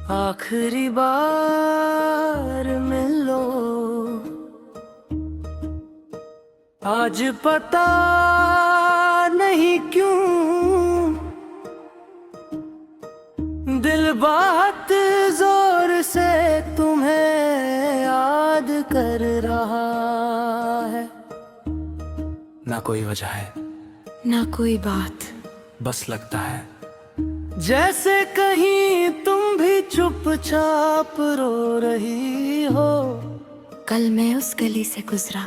आखिरी बार मिलो, आज पता नहीं क्यों दिल बात जोर से तुम्हें याद कर रहा है। ना कोई वजह है, ना कोई बात, बस लगता है जैसे कहीं तुम भी चुपचाप रो रही हो। कल मैं उस गली से गुजरा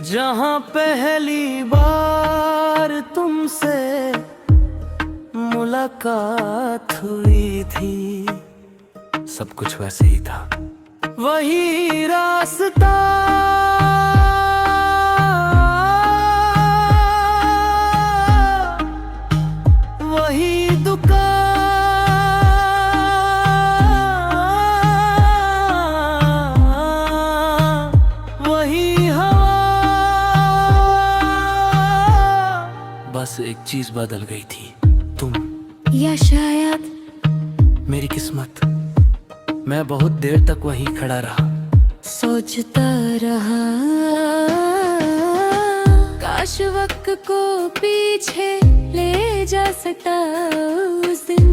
जहाँ पहली बार तुमसे मुलाकात हुई थी। सब कुछ वैसे ही था। वही रास्ता, वही दुकान, वही हवा। बस एक चीज बदल गई थी, तुम। या शायद मेरी किस्मत। मैं बहुत देर तक वहीं खड़ा रहा, सोचता रहा, काश वक्त को पीछे ले जा सकता उस दिन।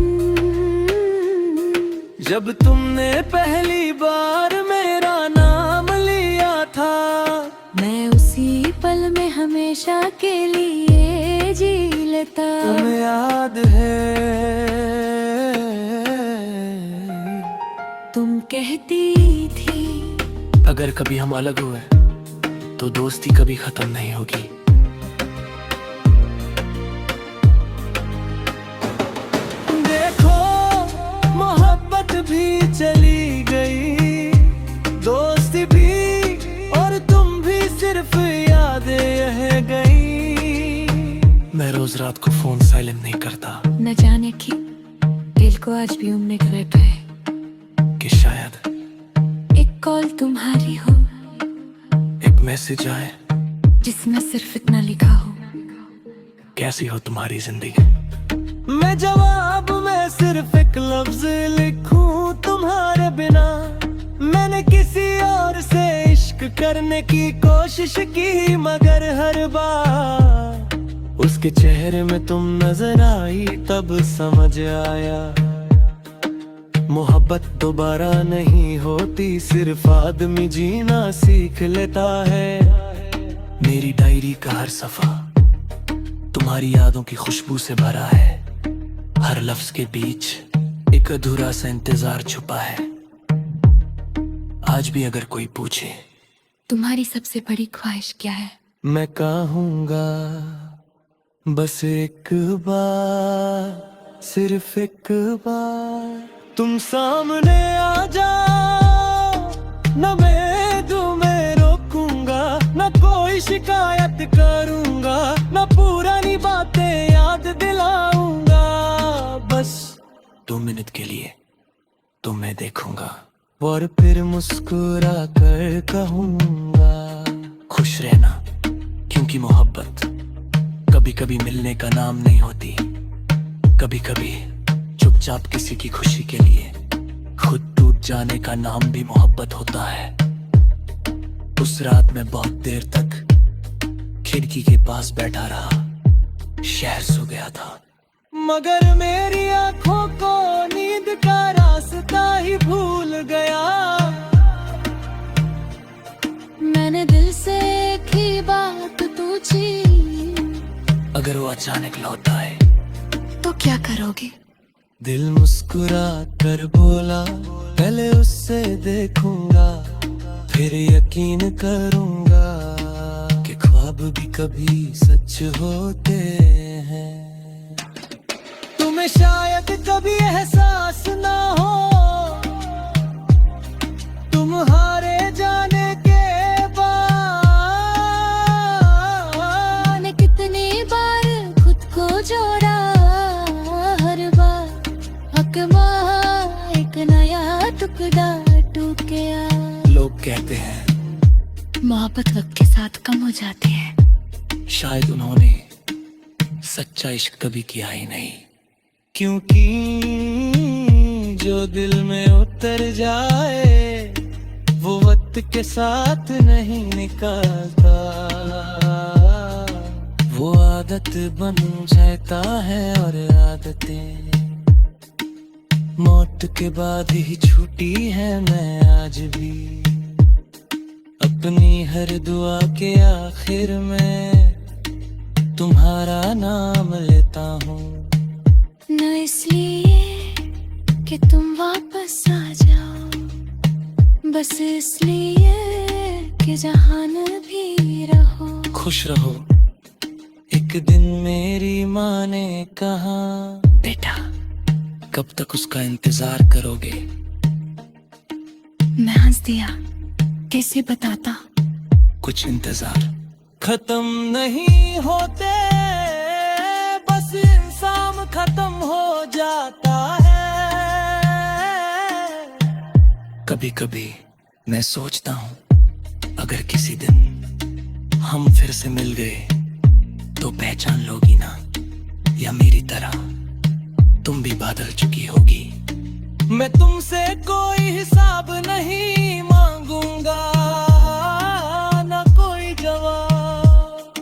जब तुमने पहली बार मेरा नाम लिया था, मैं उसी पल में हमेशा के लिए जी लेता। तुम्हें याद है तुम कहती थी अगर कभी हम अलग हुए तो दोस्ती कभी खत्म नहीं होगी। देखो मोहब्बत भी चली गई, दोस्ती भी, और तुम भी सिर्फ यादें रह गई। मैं रोज रात को फोन साइलेंट नहीं करता न जाने क्यों दिल को आज भी उम्मीद रहता है कि शायद एक कॉल तुम्हारी हो, एक मैसेज आए जिसमें सिर्फ इतना लिखा हो, कैसी हो तुम्हारी जिंदगी। मैं जवाब में सिर्फ एक लफ्ज लिखूं तुम्हारे बिना। मैंने किसी और से इश्क करने की कोशिश की, मगर हर बार उसके चेहरे में तुम नजर आई, तब समझ आया मोहब्बत दोबारा नहीं होती, सिर्फ आदमी जीना सीख लेता है। मेरी डायरी का हर सफा तुम्हारी यादों की खुशबू से भरा है। हर लफ्ज के बीच एक अधूरा सा इंतजार छुपा है। आज भी अगर कोई पूछे तुम्हारी सबसे बड़ी ख्वाहिश क्या है, मैं कहूँगा बस एक बार, सिर्फ एक बार तुम सामने आ जाओ। न मैं तुम्हें रोकूंगा, न कोई शिकायत करूंगा, न पुरानी बातें याद दिलाऊंगा। बस 2 मिनट के लिए तुम्हें देखूंगा और फिर मुस्कुरा कर कहूंगा खुश रहना, क्योंकि मोहब्बत कभी कभी मिलने का नाम नहीं होती। कभी कभी चुपचाप किसी की खुशी के लिए खुद टूट जाने का नाम भी मोहब्बत होता है। उस रात में बहुत देर तक खिड़की के पास बैठा रहा, शहर सो गया था, मगर मेरी आंखों को नींद का रास्ता ही भूल गया। मैंने दिल से एक ही बात पूछी, अगर वो अचानक लौट आए तो क्या करोगे। दिल मुस्कुरा कर बोला, पहले उससे देखूंगा, फिर यकीन करूंगा कि ख्वाब भी कभी सच होते हैं। तुम्हें शायद कभी एहसास ना हो, तुम हारे जाने के बाद। मैंने कितनी बार खुद को जोड़ा, हर बार अकमा एक नया टुकड़ा टूट गया। लोग कहते हैं मोहब्बत वक्त के साथ कम हो जाती है, शायद उन्होंने सच्चा इश्क कभी किया ही नहीं। क्योंकि जो दिल में उतर जाए वो वक्त के साथ नहीं निकलता, वो आदत बन जाता है और आदतें मौत के बाद ही छूटी है। मैं आज भी अपनी हर दुआ के आखिर में तुम्हारा नाम लेता हूँ। न इसलिए कि तुम वापस आ जाओ, बस इसलिए कि जहान भी रहो। खुश रहो। एक दिन मेरी माँ ने कहा, बेटा कब तक उसका इंतजार करोगे? मैं हंस दिया, कैसे बताता। कुछ इंतजार खत्म नहीं होते, बस इंसान खत्म हो जाता है। कभी कभी मैं सोचता हूँ अगर किसी दिन हम फिर से मिल गए तो पहचान लोगी ना, या मेरी तरह तुम भी बदल चुकी होगी। मैं तुमसे कोई हिसाब नहीं मांगूंगा, ना कोई जवाब,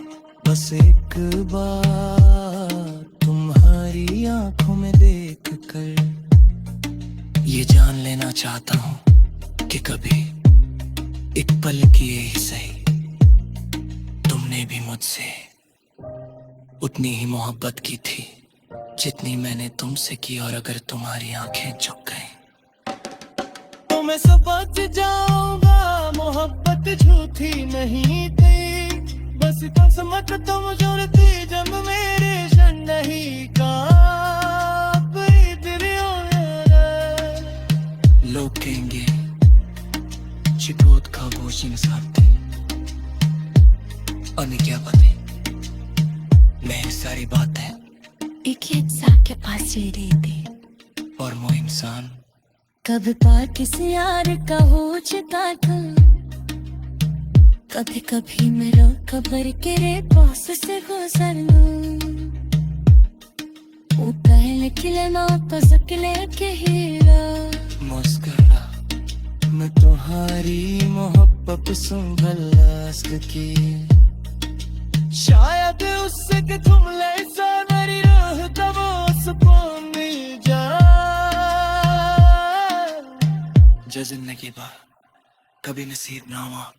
बस एक बार तुम्हारी आंखों में देख कर ये जान लेना चाहता हूँ कि कभी एक पल किए ही सही तुमने भी मुझसे उतनी ही मोहब्बत की थी जितनी मैंने तुमसे की। और अगर तुम्हारी आंखें झुक गई तो मैं समझ जाऊंगा मोहब्बत झूठी नहीं थी, बस कसमत तुम जुड़ती जब मेरे शन नहीं का। लोग कहेंगे चिटोत का बोझ इंसान थे, और क्या पता मैं सारी बात है एक इंसान के पास जी रही थी, और वो इंसान कभी पार किसी यार का हो चुका था। कभी कभी मेरा खबर के रे पास से गुजरना, वो पहले खिलना तो सकले के हीरा। मुस्कुरा मैं तुम्हारी मोहब्बत संभल की, शायद उससे कि तुम ऐसा मेरी रूह तब सुकून मिल जाए। जो जिंदगी बा कभी नसीब ना हुआ